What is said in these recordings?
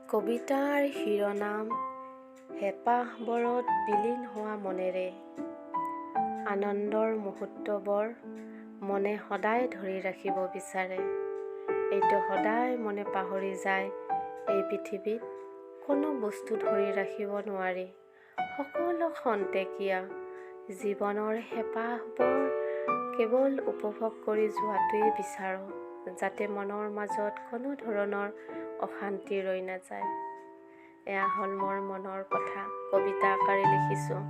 কবিতাৰ শিৰোনাম হেঁপাহবোৰত বিলীন হোৱা মনেৰে। আনন্দৰ মুহূৰ্তবোৰ মনে সদায় ধৰি ৰাখিব বিচাৰে। এইটো সদায় মনে পাহৰি যায়, এই পৃথিৱীত কোনো বস্তু ধৰি ৰাখিব নোৱাৰি। সকলো খন্তেকীয়া। জীৱনৰ হেঁপাহবোৰ কেৱল উপভোগ কৰি যোৱাটোৱেই বিচাৰোঁ, যাতে মনৰ মাজত কোনো ধৰণৰ অশান্তি ৰৈ নাযায়। এয়া হ'ল মোৰ মনৰ কথা, কবিতা আকাৰে লিখিছোঁ।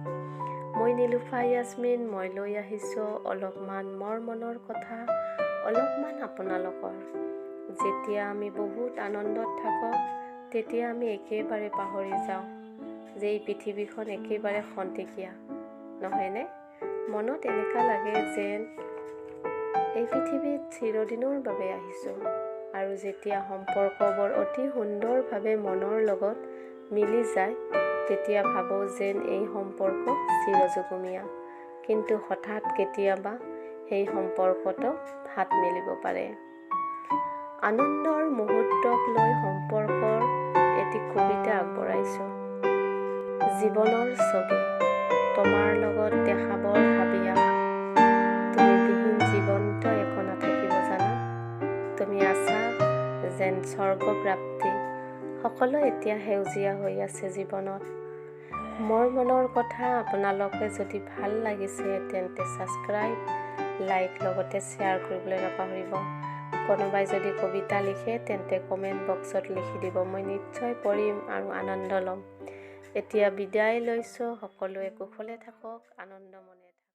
মই নিলোফা ইয়াছমিন, মই লৈ আহিছোঁ অলপমান মোৰ মনৰ কথা, অলপমান আপোনালোকৰ। যেতিয়া আমি বহুত আনন্দত থাকোঁ, তেতিয়া আমি একেবাৰে পাহৰি যাওঁ যে এই পৃথিৱীখন একেবাৰে খন্তেকীয়া, নহয়নে? মনত এনেকুৱা লাগে যেন এই পৃথিৱীত চিৰদিনৰ বাবে আহিছোঁ। আৰু যেতিয়া সম্পৰ্কবোৰ অতি সুন্দৰভাৱে মনৰ লগত মিলি যায়, তেতিয়া ভাবোঁ যেন এই সম্পৰ্ক চিৰযুগমীয়া। কিন্তু হঠাৎ কেতিয়াবা সেই সম্পৰ্কটো হাত মেলিব পাৰে। আনন্দৰ মুহূৰ্তক লৈ সম্পৰ্কৰ এটি কবিতা আগবঢ়াইছোঁ। জীৱনৰ ছবি তোমাৰ লগত দেখাবৰ হাবিয়াস। তুমি বিহীন জীৱনটো একো নাথাকিব জানা। তুমি আছা যেন স্বৰ্গপ্ৰাপ্তি। সকলো এতিয়া সেউজীয়া হৈ আছে জীৱনত। মোৰ মনৰ কথা আপোনালোকে যদি ভাল লাগিছে তেন্তে ছাবস্ক্ৰাইব, লাইক লগতে শ্বেয়াৰ কৰিবলৈ নাপাহৰিব। কোনোবাই যদি কবিতা লিখে তেন্তে কমেণ্ট বক্সত লিখি দিব, মই নিশ্চয় পঢ়িম আৰু আনন্দ ল'ম। এতিয়া বিদায় লৈছোঁ, সকলোৱে কুশলে থাকক, আনন্দ মনে।